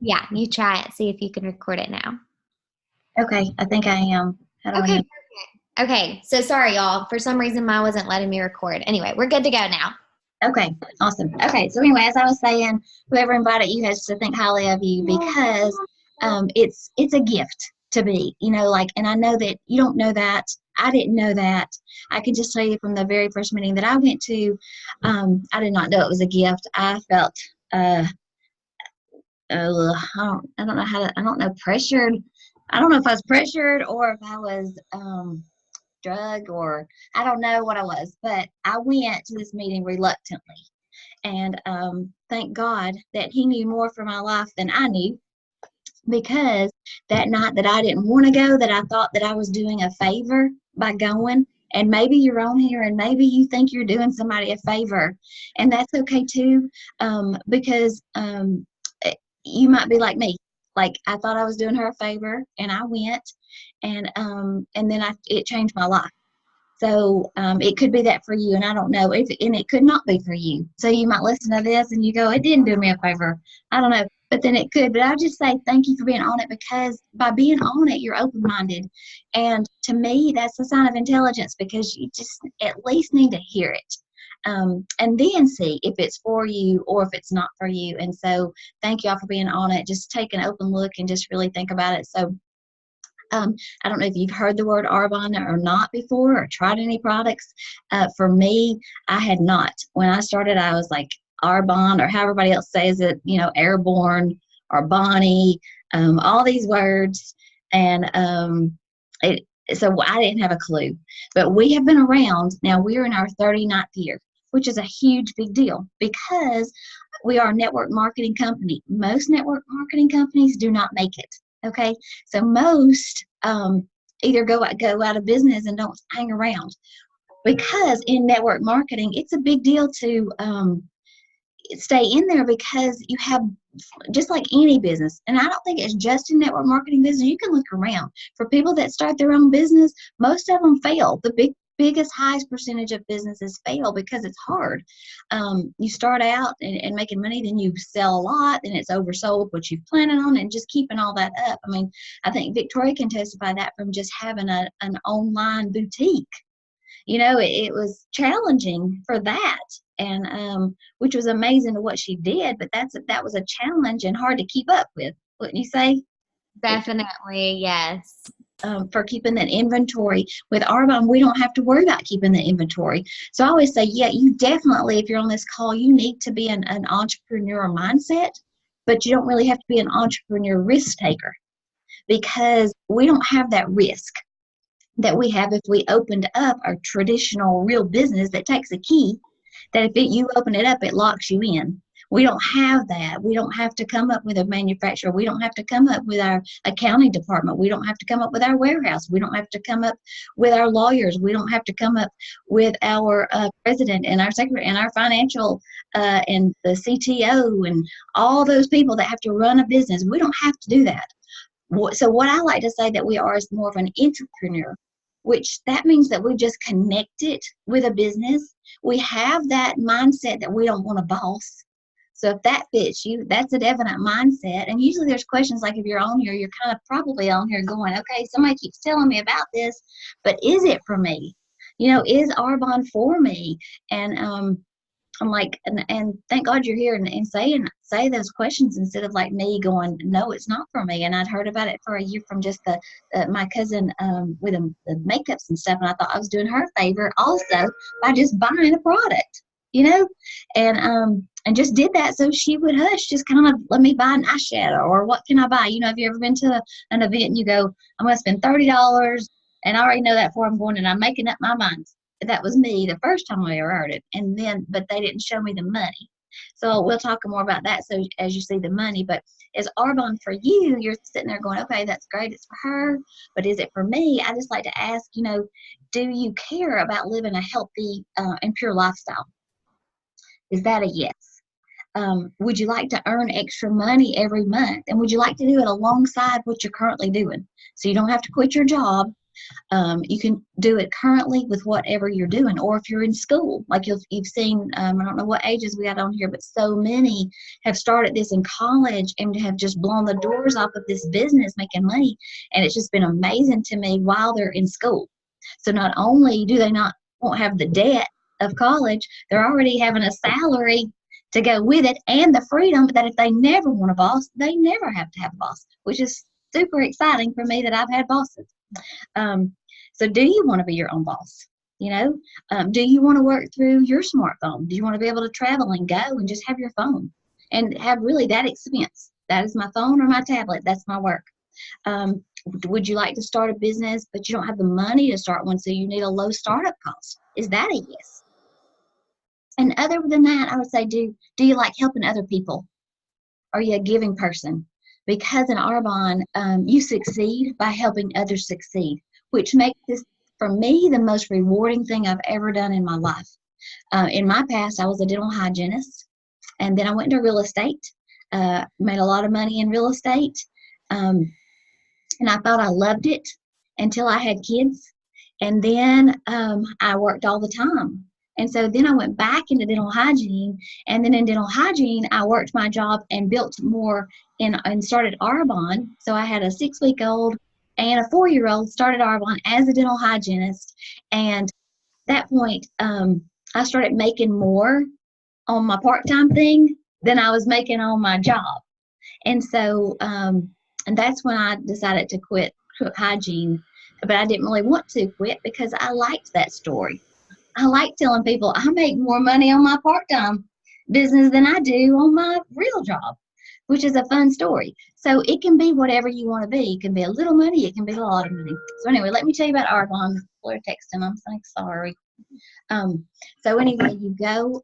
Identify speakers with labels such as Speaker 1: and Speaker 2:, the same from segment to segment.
Speaker 1: Yeah, you try it. See if you can record it now.
Speaker 2: Okay, I think I am. How do I
Speaker 1: Okay,
Speaker 2: know?
Speaker 1: perfect. Okay, so sorry, y'all. For some reason, mine wasn't letting me record. Anyway, we're good to go now.
Speaker 2: Okay, awesome. Okay, so anyway, as I was saying, whoever invited you has to think highly of you because it's a gift to be, like, and I know that you don't know that. I didn't know that. I can just tell you from the very first meeting that I went to, I did not know it was a gift. I felt I don't know I don't know, pressured. I don't know if I was pressured or if I was drug, or I don't know what I was, but I went to this meeting reluctantly. And thank God that he knew more for my life than I knew, because that night that I didn't want to go, that I thought that I was doing a favor by going. And maybe you're on here and maybe you think you're doing somebody a favor, and that's okay too, because you might be like me. Like, I thought I was doing her a favor and I went, and then it changed my life. So it could be that for you, and I don't know if, and it could not be for you. So you might listen to this and you go, "It didn't do me a favor." I don't know, but then it could. But I'll just say thank you for being on it, because by being on it, you're open-minded, and to me, that's a sign of intelligence, because you just at least need to hear it, and then see if it's for you or if it's not for you. And so, thank y'all for being on it. Just take an open look and just really think about it. So. I don't know if you've heard the word Arbonne or not before, or tried any products. For me, I had not. When I started, I was like Arbonne, or how everybody else says it, Airborne, or Bonnie, all these words. And so I didn't have a clue. But we have been around, now we're in our 39th year, which is a huge big deal, because we are a network marketing company. Most network marketing companies do not make it. Okay, so most either go out of business and don't hang around, because in network marketing, it's a big deal to stay in there, because you have, just like any business, and I don't think it's just in network marketing business. You can look around for people that start their own business. Most of them fail. The biggest, highest percentage of businesses fail because it's hard. You start out and making money, then you sell a lot, and it's oversold what you've planned on, and just keeping all that up. I mean, I think Victoria can testify that from just having an online boutique. It was challenging for that, and which was amazing to what she did, but that was a challenge and hard to keep up with, wouldn't you say?
Speaker 1: Definitely, yes.
Speaker 2: For keeping that inventory. With Arbonne, we don't have to worry about keeping the inventory. So I always say, yeah, you definitely, if you're on this call, you need to be an entrepreneur mindset, but you don't really have to be an entrepreneur risk taker, because we don't have that risk that we have if we opened up our traditional real business that takes a key, that if you open it up, it locks you in. We don't have that. We don't have to come up with a manufacturer. We don't have to come up with our accounting department. We don't have to come up with our warehouse. We don't have to come up with our lawyers. We don't have to come up with our president and our secretary and our financial and the CTO and all those people that have to run a business. We don't have to do that. So what I like to say that we are is more of an entrepreneur, which that means that we just connect it with a business. We have that mindset that we don't want a boss. So if that fits you, that's a definite mindset. And usually there's questions like, if you're on here, you're kind of probably on here going, okay, somebody keeps telling me about this, but is it for me? Is Arbonne for me? And I'm like, and thank God you're here and say those questions, instead of like me going, no, it's not for me. And I'd heard about it for a year from just my cousin with the makeups and stuff, and I thought I was doing her a favor also by just buying a product, and just did that so she would hush, just kind of let me buy an eyeshadow, or what can I buy? Have you ever been to an event and you go, I'm going to spend $30, and I already know that before I'm going, and I'm making up my mind. That was me the first time I ever heard it, but they didn't show me the money. So we'll talk more about that. So as you see the money, but as Arbonne for you, you're sitting there going, okay, that's great, it's for her, but is it for me? I just like to ask, do you care about living a healthy and pure lifestyle? Is that a yes? Would you like to earn extra money every month? And would you like to do it alongside what you're currently doing? So you don't have to quit your job, You can do it currently with whatever you're doing, or if you're in school, like you've seen, I don't know what ages we got on here, but so many have started this in college and have just blown the doors off of this business making money. And it's just been amazing to me while they're in school. So not only do they not won't have the debt of college, they're already having a salary to go with it and the freedom that if they never want a boss, they never have to have a boss, which is super exciting for me that I've had bosses. So do you want to be your own boss? You know, do you want to work through your smartphone? Do you want to be able to travel and go and just have your phone and have really that expense? That is my phone or my tablet. That's my work. Would you like to start a business, but you don't have the money to start one, so you need a low startup cost? Is that a yes? And other than that, I would say, do you like helping other people? Are you a giving person? Because in Arbonne, you succeed by helping others succeed, which makes this, for me, the most rewarding thing I've ever done in my life. In my past, I was a dental hygienist, and then I went into real estate, made a lot of money in real estate, and I thought I loved it until I had kids. And then I worked all the time. And so then I went back into dental hygiene. And then in dental hygiene, I worked my job and built more and started Arbonne. So I had a 6-week-old and a 4-year-old, started Arbonne as a dental hygienist. And at that point, I started making more on my part-time thing than I was making on my job. And so, and that's when I decided to quit hygiene. But I didn't really want to quit because I liked that story. I like telling people I make more money on my part-time business than I do on my real job, which is a fun story. So it can be whatever you want to be. It can be a little money. It can be a lot of money. So anyway, let me tell you about Arbonne. People are texting. I'm saying sorry. So anyway, you go.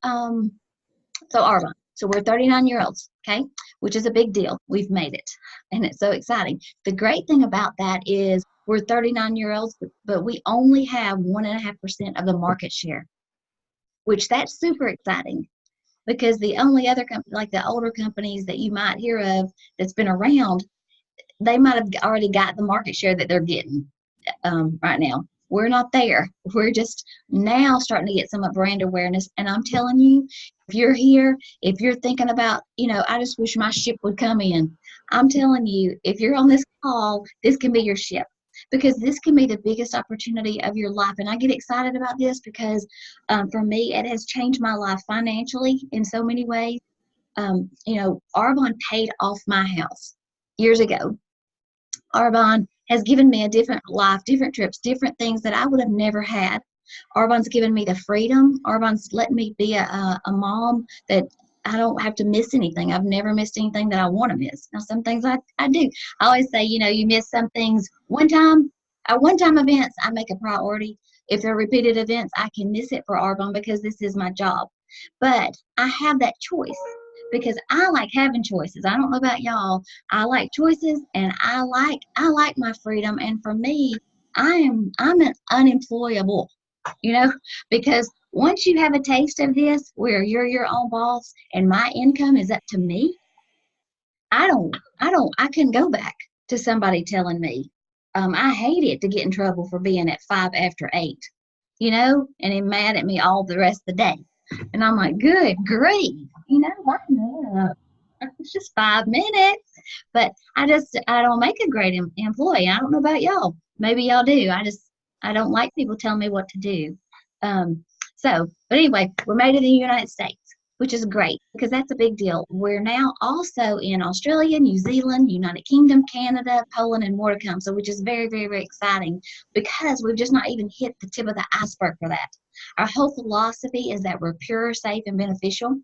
Speaker 2: So Arbonne. So we're 39-year-olds, okay, which is a big deal. We've made it, and it's so exciting. The great thing about that is we're 39-year-olds, but we only have 1.5% of the market share, which that's super exciting because the only other company, like the older companies that you might hear of that's been around, they might have already got the market share that they're getting right now. We're not there. We're just now starting to get some brand awareness. And I'm telling you, if you're here, if you're thinking about, I just wish my ship would come in. I'm telling you, if you're on this call, this can be your ship because this can be the biggest opportunity of your life. And I get excited about this because for me, it has changed my life financially in so many ways. Arbonne paid off my house years ago. Arbonne has given me a different life, different trips, different things that I would have never had. Arbonne's given me the freedom. Arbonne's let me be a mom that I don't have to miss anything. I've never missed anything that I want to miss. Now, some things I do. I always say, you miss some things one time. At one-time events, I make a priority. If they're repeated events, I can miss it for Arbonne because this is my job. But I have that choice because I like having choices. I don't know about y'all. I like choices and I like my freedom. And for me, I'm an unemployable, because once you have a taste of this where you're your own boss and my income is up to me, I couldn't go back to somebody telling me. I hate it to get in trouble for being at 5 after 8, and then mad at me all the rest of the day. And I'm like, good grief, it's just 5 minutes. But I don't make a great employee. I don't know about y'all. Maybe y'all do. I don't like people telling me what to do. But anyway, we're made in the United States, which is great because that's a big deal. We're now also in Australia, New Zealand, United Kingdom, Canada, Poland, and more to come. So which is very, very, very exciting because we've just not even hit the tip of the iceberg for that. Our whole philosophy is that we're pure, safe, and beneficial,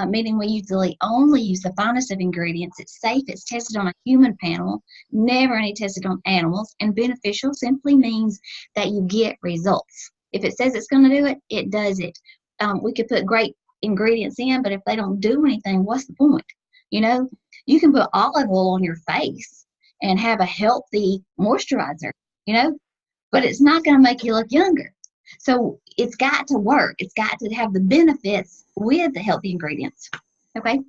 Speaker 2: meaning we usually only use the finest of ingredients. It's safe, it's tested on a human panel, never any tested on animals, and beneficial simply means that you get results. If it says it's going to do it, it does it. We could put great ingredients in, but if they don't do anything, what's the point? You can put olive oil on your face and have a healthy moisturizer, but it's not going to make you look younger. So it's got to work. It's got to have the benefits with the healthy ingredients. Okay.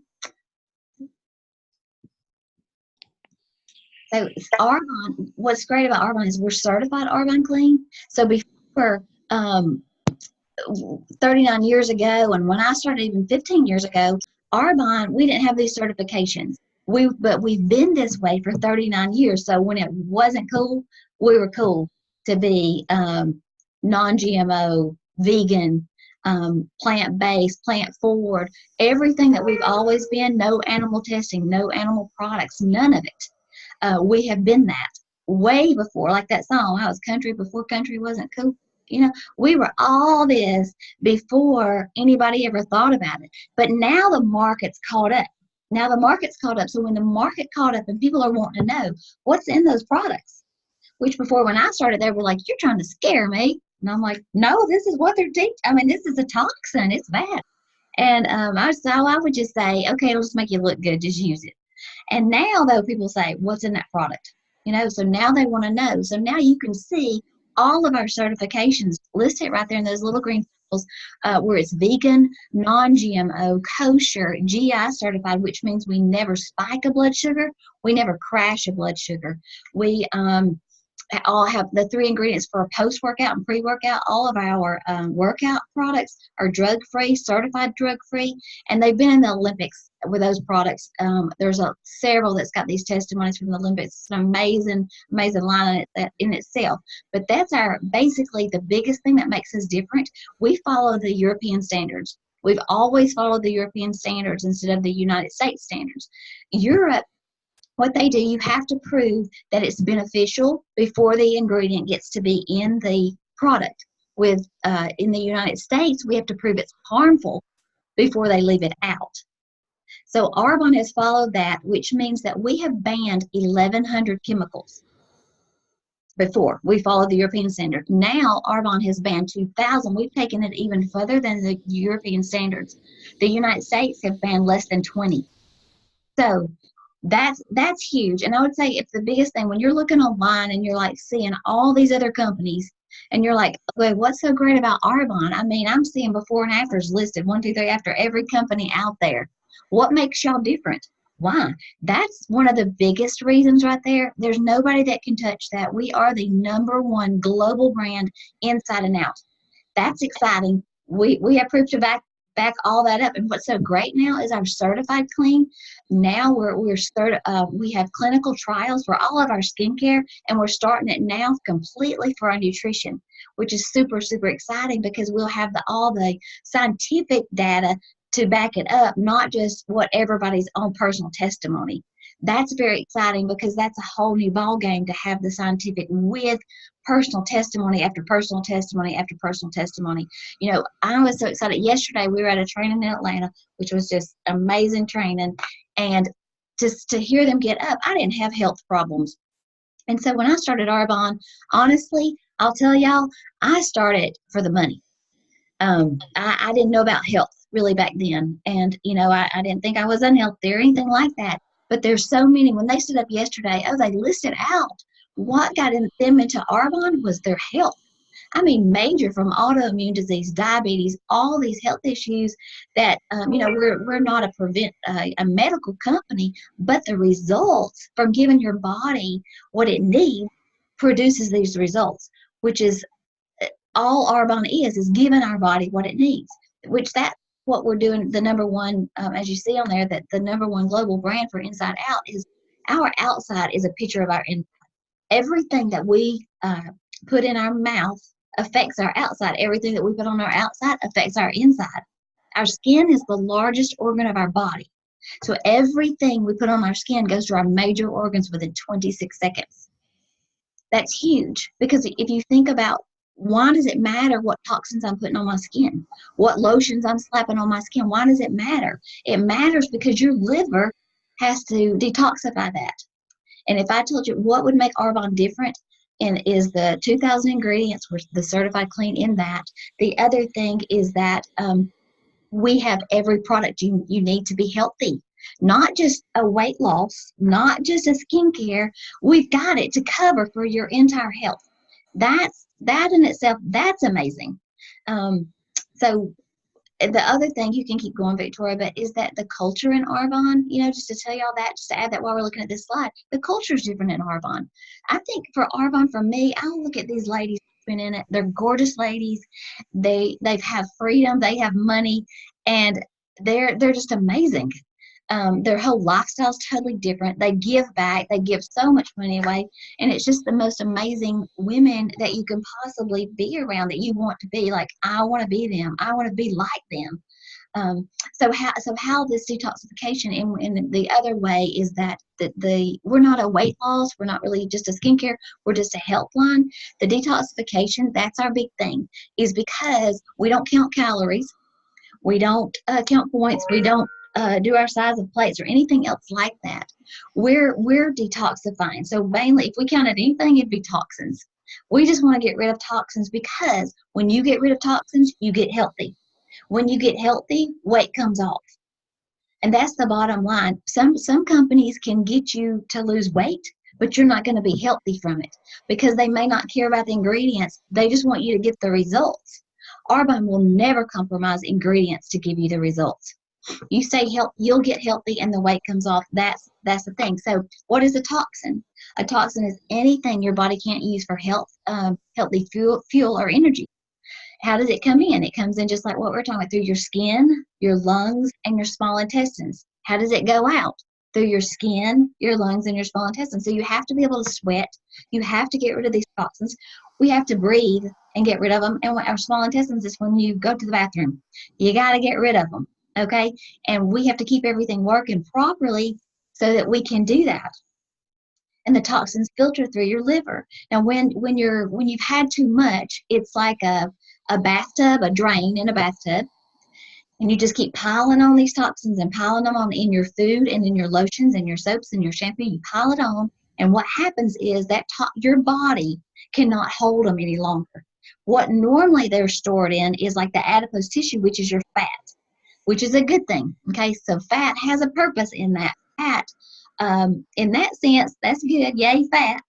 Speaker 2: So Arbonne, what's great about Arbonne is we're certified Arbonne clean. So before 39 years ago, and when I started even 15 years ago, Arbonne, we didn't have these certifications. But we've been this way for 39 years. So when it wasn't cool, we were cool to be non-GMO, vegan, plant-based, plant-forward, everything that we've always been. No animal testing, no animal products, none of it. We have been that way before, like that song, I was country before country wasn't cool. We were all this before anybody ever thought about it. But now the market's caught up. Now the market's caught up. So when the market caught up and people are wanting to know what's in those products, which before when I started, they were like, "You're trying to scare me." And I'm like, "No, this is what they're teaching. I mean, this is a toxin. It's bad." And I would just say, "Okay, it'll just make you look good. Just use it." And now, though, people say, "What's in that product?" So now they want to know. So now you can see all of our certifications listed right there in those little green circles, where it's vegan, non-GMO, kosher, GI certified, which means we never spike a blood sugar, we never crash a blood sugar. We all have the 3 ingredients for post-workout and pre-workout. All of our workout products are drug-free, certified drug-free, and they've been in the Olympics with those products. There's several that's got these testimonies from the Olympics. It's an amazing, amazing line in itself. But that's basically the biggest thing that makes us different. We follow the European standards. We've always followed the European standards instead of the United States standards. Europe, what they do, you have to prove that it's beneficial before the ingredient gets to be in the product. In the United States, we have to prove it's harmful before they leave it out. So Arbonne has followed that, which means that we have banned 1,100 chemicals before. We followed the European standard. Now Arbonne has banned 2,000. We've taken it even further than the European standards. The United States have banned less than 20. So that's huge. And I would say it's the biggest thing when you're looking online and you're like seeing all these other companies and you're like, okay, what's so great about Arbonne? I mean, I'm seeing before and afters listed 1, 2, 3 after every company out there. What makes y'all different? Why? That's one of the biggest reasons right there. There's nobody that can touch that. We are the #1 global brand inside and out. That's exciting. We have proof to back all that up. And what's so great now is our certified clean. Now we have clinical trials for all of our skincare, and we're starting it now completely for our nutrition, which is super, super exciting because we'll have all the scientific data to back it up, not just what everybody's own personal testimony. That's very exciting because that's a whole new ball game to have the scientific with personal testimony after personal testimony after personal testimony. I was so excited. Yesterday we were at a training in Atlanta, which was just amazing training, and just to hear them get up, I didn't have health problems. And so when I started Arbonne, honestly, I'll tell y'all, I started for the money. I didn't know about health really back then, and I didn't think I was unhealthy or anything like that. But there's so many. When they stood up yesterday, they listed out what got them into Arbonne was their health. I mean, major, from autoimmune disease, diabetes, all these health issues that we're not a medical company, but the results from giving your body what it needs produces these results, which is all Arbonne is giving our body what it needs, which that's what we're doing. The #1, as you see on there, that the #1 global brand for Inside Out is our outside is a picture of our inside. Everything that we put in our mouth affects our outside. Everything that we put on our outside affects our inside. Our skin is the largest organ of our body. So everything we put on our skin goes to our major organs within 26 seconds. That's huge, because if you think about, why does it matter what toxins I'm putting on my skin? What lotions I'm slapping on my skin? Why does it matter? It matters because your liver has to detoxify that. And if I told you what would make Arbonne different, and is the 2,000 ingredients, with the certified clean in that. The other thing is that we have every product you need to be healthy. Not just a weight loss, not just a skincare. We've got it to cover for your entire health. That in itself, that's amazing. So the other thing, you can keep going, Victoria, but is that the culture in Arbonne, just to tell y'all that, just to add that while we're looking at this slide, the culture is different in Arbonne. I think for Arbonne, for me, I'll look at these ladies who've been in it. They're gorgeous ladies. They have freedom. They have money, and they're just amazing. Their whole lifestyle is totally different. They give back. They give so much money away, and it's just the most amazing women that you can possibly be around, that you want to be like. I want to be them. I want to be like them. So how this detoxification, and the other way is that we're not a weight loss. We're not really just a skincare. We're just a health line. The detoxification, that's our big thing, is because we don't count calories. We don't count points. We don't do our size of plates or anything else like that. We're detoxifying. So mainly, if we counted anything, it'd be toxins. We just want to get rid of toxins, because when you get rid of toxins, you get healthy. When you get healthy, weight comes off. And that's the bottom line. Some companies can get you to lose weight, but you're not going to be healthy from it, because they may not care about the ingredients. They just want you to get the results. Arbonne will never compromise ingredients to give you the results. You say health, you'll get healthy, and the weight comes off. That's the thing. So what is a toxin? A toxin is anything your body can't use for healthy fuel or energy. How does it come in? It comes in just like what we're talking about, through your skin, your lungs, and your small intestines. How does it go out? Through your skin, your lungs, and your small intestines. So you have to be able to sweat. You have to get rid of these toxins. We have to breathe and get rid of them. And our small intestines is when you go to the bathroom. You got to get rid of them, okay? And we have to keep everything working properly so that we can do that. And the toxins filter through your liver. Now, when you've had too much, it's like a bathtub, a drain in a bathtub, and you just keep piling on these toxins and piling them on in your food and in your lotions and your soaps and your shampoo. You pile it on, and what happens is that your body cannot hold them any longer. What normally they're stored in is like the adipose tissue, which is your fat, which is a good thing. Okay, so fat has a purpose in that. Fat, in that sense, that's good. Yay, fat.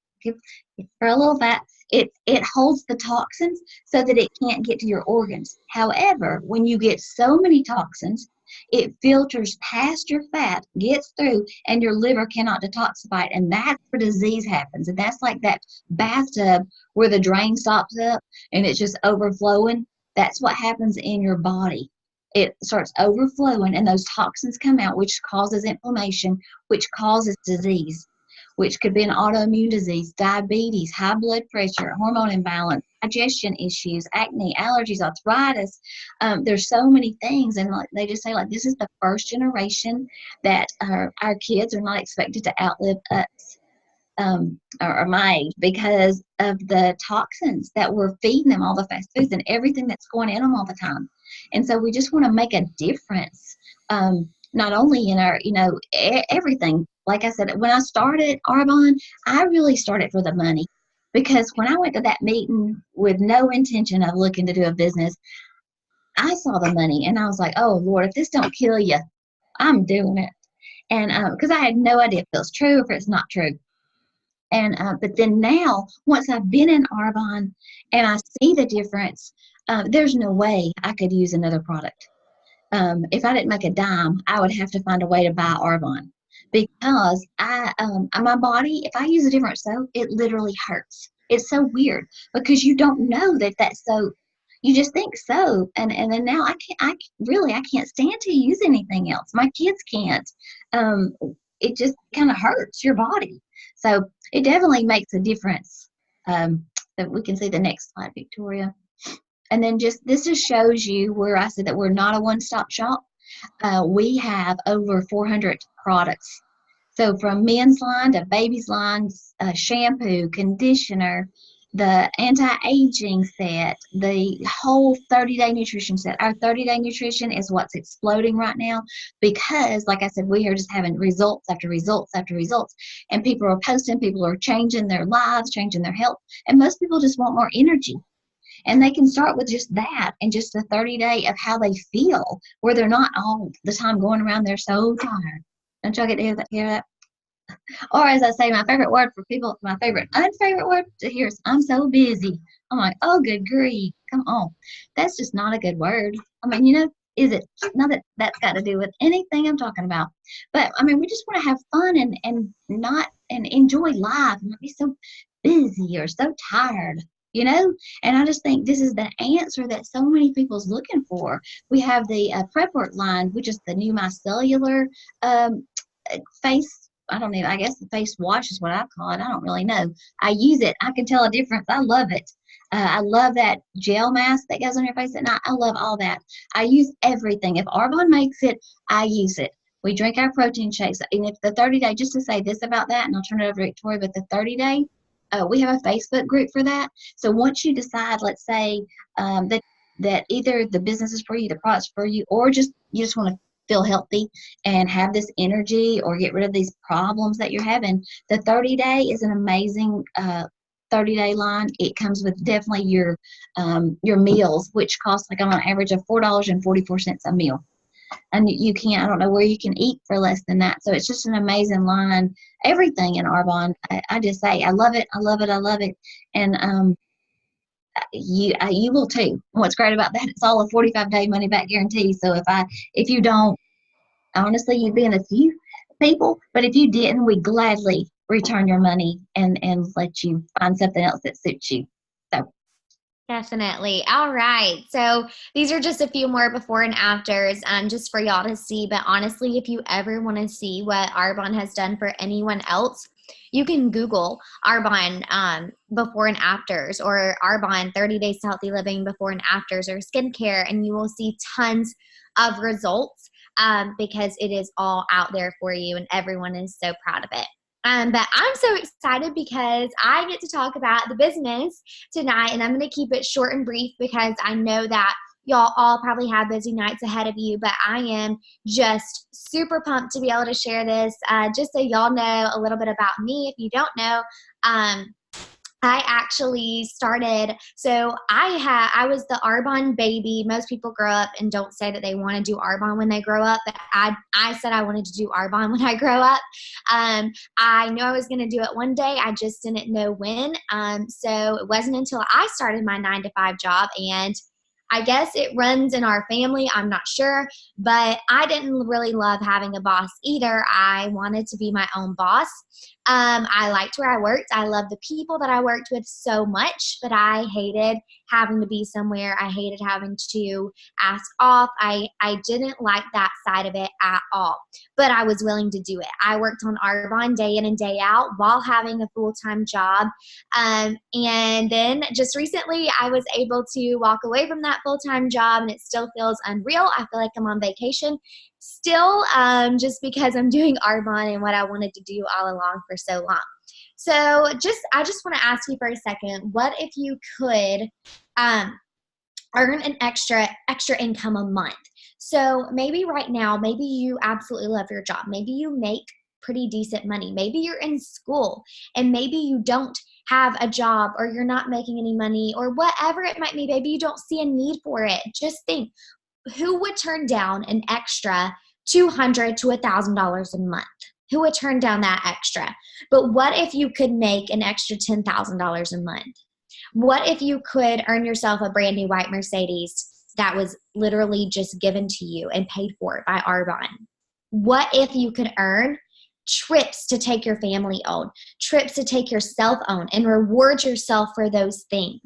Speaker 2: For a little fat, it holds the toxins so that it can't get to your organs. However, when you get so many toxins, it filters past your fat, gets through, and your liver cannot detoxify it. And that's where disease happens. And that's like that bathtub where the drain stops up and it's just overflowing. That's what happens in your body. It starts overflowing, and those toxins come out, which causes inflammation, which causes disease, which could be an autoimmune disease, diabetes, high blood pressure, hormone imbalance, digestion issues, acne, allergies, arthritis. There's so many things, and like they just say, like, this is the first generation that our kids are not expected to outlive us. Or my age, because of the toxins that we're feeding them, all the fast foods and everything that's going in them all the time. And so we just want to make a difference, not only in our, everything. Like I said, when I started Arbonne, I really started for the money, because when I went to that meeting with no intention of looking to do a business, I saw the money and I was like, oh Lord, if this don't kill you, I'm doing it. And because I had no idea if it was true or if it's not true. And but then now, once I've been in Arbonne and I see the difference, there's no way I could use another product. If I didn't make a dime, I would have to find a way to buy Arbonne, because my body, if I use a different soap, it literally hurts. It's so weird, because you don't know that soap. You just think soap, and then now I can't stand to use anything else. My kids can't. It just kind of hurts your body. So it definitely makes a difference. That we can see the next slide, Victoria. And then this just shows you where I said that we're not a one-stop shop. We have over 400 products. So from men's line to baby's line, shampoo, conditioner, the anti-aging set, the whole 30-day nutrition set. Our 30-day nutrition is what's exploding right now, because, like I said, we are just having results after results after results. And people are posting, people are changing their lives, changing their health. And most people just want more energy. And they can start with just that, and just a 30-day of how they feel, where they're not all the time going around, they're so tired. Don't y'all get to hear that? Or as I say, my favorite word for people, my unfavorite word to hear is, I'm so busy. I'm like, oh, good grief. Come on. That's just not a good word. I mean, is it? Not that that's got to do with anything I'm talking about, but I mean, we just want to have fun and enjoy life, and not be so busy or so tired, you know. And I just think this is the answer that so many people's looking for. We have the prep work line, which is the new micellular um, face. I don't know. I guess the face wash is what I call it. I don't really know. I use it. I can tell a difference. I love it. I love that gel mask that goes on your face at night. I love all that. I use everything. If Arbonne makes it, I use it. We drink our protein shakes. And if the 30-day, just to say this about that, and I'll turn it over to Victoria, but the 30-day, we have a Facebook group for that. So once you decide, let's say that either the business is for you, the product's for you, or just you just want to feel healthy and have this energy or get rid of these problems that you're having, the 30-day is an amazing 30-day line. It comes with definitely your meals, which cost like on an average of $4.44 a meal. And you can't, I don't know where you can eat for less than that. So it's just an amazing line. Everything in Arbonne, I just say, I love it, I love it, I love it. And you will too. And what's great about that, it's all a 45-day money back guarantee. So if you don't, honestly, you'd be in a few people, but if you didn't, we gladly return your money and let you find something else that suits you. So
Speaker 1: Definitely. All right. So these are just a few more before and afters, just for y'all to see. But honestly, if you ever want to see what Arbonne has done for anyone else, you can Google Arbonne before and afters, or Arbonne 30 Days to Healthy Living before and afters, or skincare, and you will see tons of results because it is all out there for you, and everyone is so proud of it. But I'm so excited because I get to talk about the business tonight, and I'm going to keep it short and brief because I know that y'all all probably have busy nights ahead of you, but I am just super pumped to be able to share this. Just so y'all know a little bit about me, if you don't know, I actually started, so I was the Arbonne baby. Most people grow up and don't say that they want to do Arbonne when they grow up, but I said I wanted to do Arbonne when I grow up. I knew I was going to do it one day. I just didn't know when. So it wasn't until I started my 9 to 5 job, and I guess it runs in our family. I'm not sure, but I didn't really love having a boss either. I wanted to be my own boss. I liked where I worked. I loved the people that I worked with so much, but I hated having to be somewhere. I hated having to ask off. I didn't like that side of it at all, but I was willing to do it. I worked on Arbonne day in and day out while having a full-time job. And then just recently, I was able to walk away from that full-time job, and it still feels unreal. I feel like I'm on vacation still, just because I'm doing Arbonne and what I wanted to do all along for so long. So I just want to ask you for a second, what if you could earn an extra income a month? So maybe right now, maybe you absolutely love your job. Maybe you make pretty decent money. Maybe you're in school and maybe you don't have a job, or you're not making any money, or whatever it might be. Maybe you don't see a need for it. Just think, who would turn down an extra $200 to $1,000 a month? Who would turn down that extra? But what if you could make an extra $10,000 a month? What if you could earn yourself a brand new white Mercedes that was literally just given to you and paid for by Arbonne? What if you could earn trips to take your family on, trips to take yourself on, and reward yourself for those things?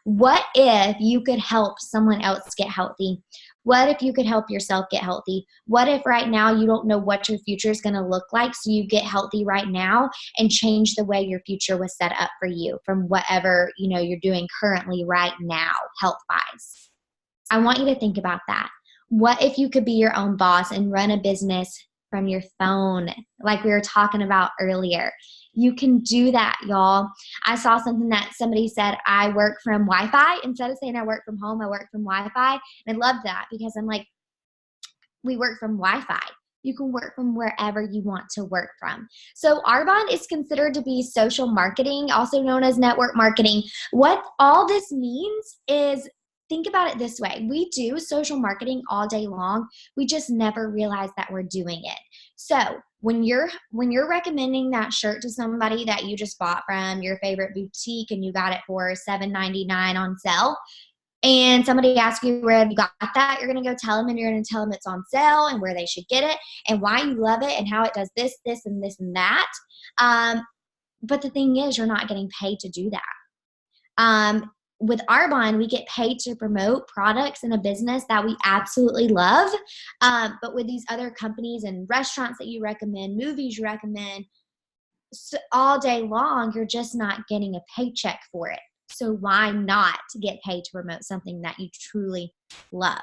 Speaker 1: What if you could help someone else get healthy? What if you could help yourself get healthy? What if right now you don't know what your future is going to look like, so you get healthy right now and change the way your future was set up for you from whatever you're doing currently right now, health-wise? I want you to think about that. What if you could be your own boss and run a business from your phone, like we were talking about earlier? You can do that, y'all. I saw something that somebody said, I work from Wi-Fi. Instead of saying I work from home, I work from Wi-Fi. And I love that, because I'm like, we work from Wi-Fi. You can work from wherever you want to work from. So Arbonne is considered to be social marketing, also known as network marketing. What all this means is, think about it this way. We do social marketing all day long. We just never realize that we're doing it. So when you're recommending that shirt to somebody that you just bought from your favorite boutique and you got it for $7.99 on sale, and somebody asks you where you got that, you're going to go tell them, and you're going to tell them it's on sale and where they should get it and why you love it and how it does this, this, and this and that. But the thing is, you're not getting paid to do that. With Arbonne, we get paid to promote products in a business that we absolutely love. But with these other companies and restaurants that you recommend, movies you recommend, so all day long, you're just not getting a paycheck for it. So why not get paid to promote something that you truly love?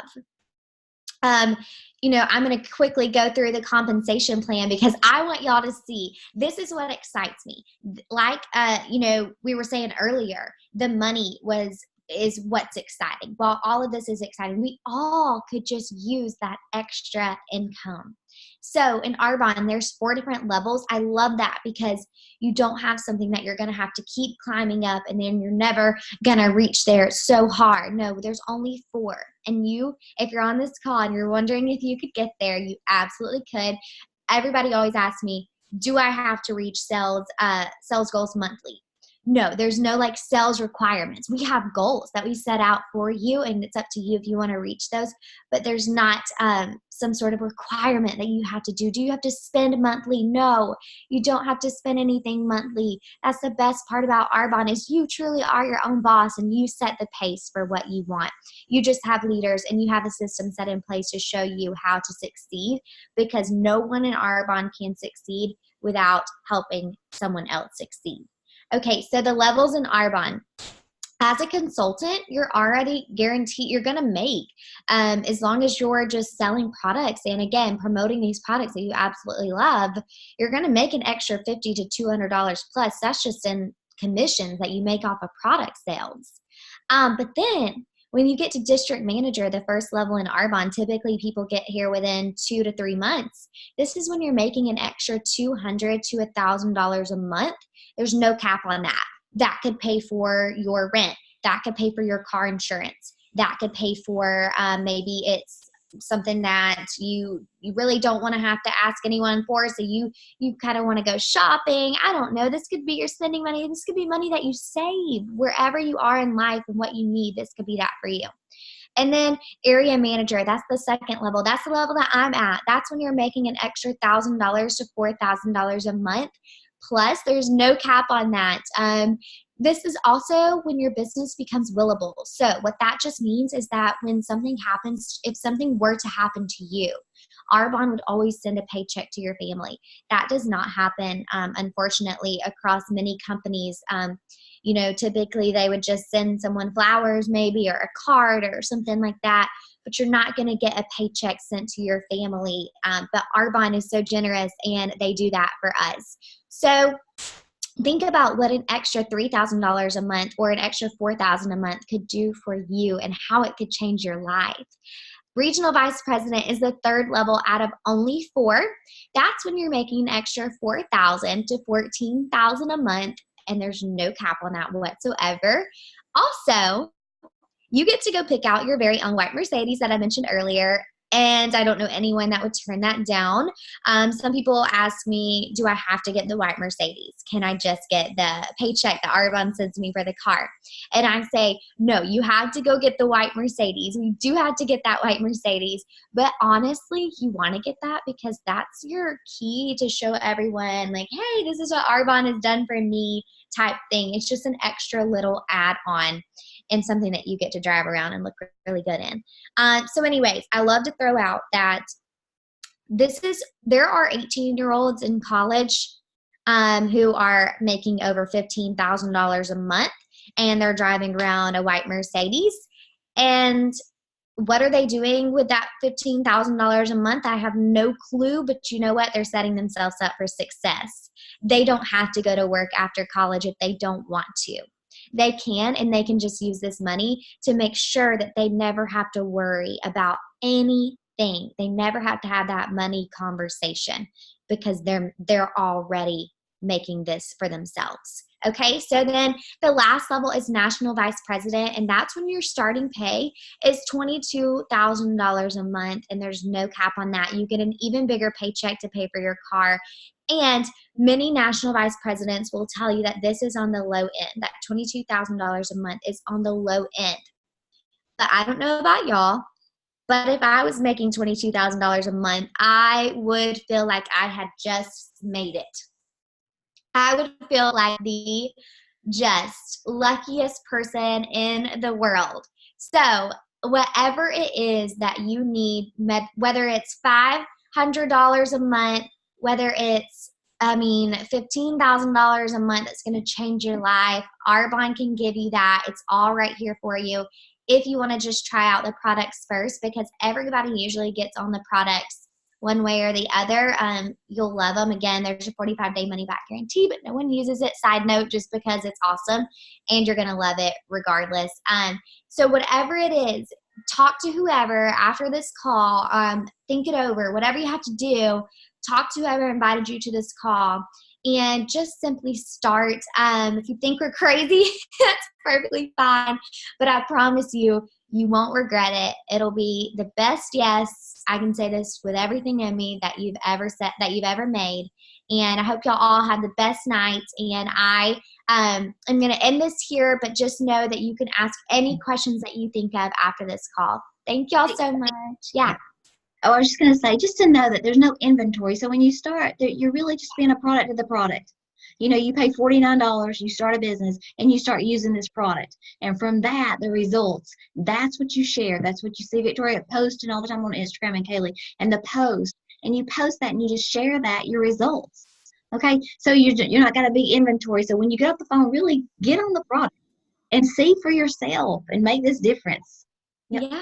Speaker 1: I'm going to quickly go through the compensation plan because I want y'all to see this is what excites me. Like, we were saying earlier, the money is what's exciting. While all of this is exciting, we all could just use that extra income. So in Arbonne, there's 4 different levels. I love that because you don't have something that you're going to have to keep climbing up and then you're never going to reach there. It's so hard. No, there's only 4. And if you're on this call and you're wondering if you could get there, you absolutely could. Everybody always asks me, do I have to reach sales goals monthly? No, there's no like sales requirements. We have goals that we set out for you, and it's up to you if you want to reach those, but there's not some sort of requirement that you have to do. Do you have to spend monthly? No, you don't have to spend anything monthly. That's the best part about Arbonne is you truly are your own boss and you set the pace for what you want. You just have leaders and you have a system set in place to show you how to succeed, because no one in Arbonne can succeed without helping someone else succeed. Okay, so the levels in Arbonne. As a consultant, you're already guaranteed you're going to make, as long as you're just selling products and, again, promoting these products that you absolutely love, you're going to make an extra $50 to $200 plus. That's just in commissions that you make off of product sales. But then when you get to district manager, the first level in Arbonne, typically people get here within 2 to 3 months. This is when you're making an extra $200 to $1,000 a month. There's no cap on that. That could pay for your rent. That could pay for your car insurance. That could pay for maybe it's something that you really don't want to have to ask anyone for. So you kind of want to go shopping. I don't know. This could be your spending money. This could be money that you save wherever you are in life and what you need. This could be that for you. And then area manager, that's the second level. That's the level that I'm at. That's when you're making an extra $1,000 to $4,000 a month. Plus, there's no cap on that. This is also when your business becomes willable. So what that just means is that when something happens, if something were to happen to you, Arbonne would always send a paycheck to your family. That does not happen, unfortunately, across many companies. Typically they would just send someone flowers maybe or a card or something like that, but you're not going to get a paycheck sent to your family. But Arbonne is so generous and they do that for us. So think about what an extra $3,000 a month or an extra $4,000 a month could do for you and how it could change your life. Regional vice president is the third level out of only 4. That's when you're making an extra $4,000 to $14,000 a month, and there's no cap on that whatsoever. Also, you get to go pick out your very own white Mercedes that I mentioned earlier. And I don't know anyone that would turn that down. Some people ask me, do I have to get the white Mercedes? Can I just get the paycheck that Arbonne sends me for the car? And I say, no, you have to go get the white Mercedes. We do have to get that white Mercedes. But honestly, you want to get that because that's your key to show everyone like, hey, this is what Arbonne has done for me type thing. It's just an extra little add-on and something that you get to drive around and look really good in. So anyways, I love to throw out that there are 18-year-olds in college who are making over $15,000 a month, and they're driving around a white Mercedes. And what are they doing with that $15,000 a month? I have no clue, but you know what? They're setting themselves up for success. They don't have to go to work after college if they don't want to. They can, and they can just use this money to make sure that they never have to worry about anything. They never have to have that money conversation because they're already making this for themselves. Okay, so then the last level is national vice president, and that's when your starting pay is $22,000 a month, and there's no cap on that. You get an even bigger paycheck to pay for your car. And many national vice presidents will tell you that this is on the low end, that $22,000 a month is on the low end. but I don't know about y'all. But if I was making $22,000 a month, I would feel like I had just made it. I would feel like the just luckiest person in the world. So, whatever it is that you need, whether it's $500 a month, whether it's $15,000 a month that's going to change your life, Arbonne can give you that. It's all right here for you. If you want to just try out the products first, because everybody usually gets on the products one way or the other. You'll love them. Again, there's a 45-day money-back guarantee, but no one uses it. Side note, just because it's awesome, and you're going to love it regardless. So whatever it is, talk to whoever after this call. Think it over. Whatever you have to do, talk to whoever invited you to this call, and just simply start. If you think we're crazy, that's perfectly fine. But I promise you, you won't regret it. It'll be the best yes. I can say this with everything in me that you've ever said, that you've ever made. And I hope y'all all have the best nights. And I am going to end this here, but just know that you can ask any questions that you think of after this call. Thank y'all so much. Yeah.
Speaker 2: Oh, I was just going to say, just to know that there's no inventory. So when you start, you're really just being a product of the product. You know, you pay $49, you start a business, and you start using this product. And from that, the results, that's what you share. That's what you see Victoria posting all the time on Instagram and Kaylee. And the post, and you post that and you just share that, your results. Okay? So you're not got a big inventory. So when you get off the phone, really get on the product and see for yourself and make this difference.
Speaker 1: Yep. Yeah.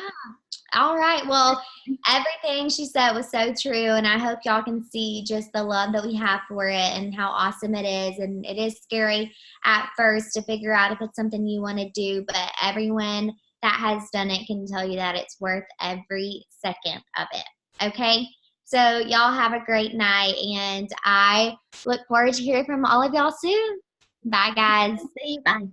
Speaker 1: All right. Well, everything she said was so true, and I hope y'all can see just the love that we have for it and how awesome it is. And it is scary at first to figure out if it's something you want to do, but everyone that has done it can tell you that it's worth every second of it. Okay? So y'all have a great night, and I look forward to hearing from all of y'all soon. Bye, guys.
Speaker 2: See you. Bye.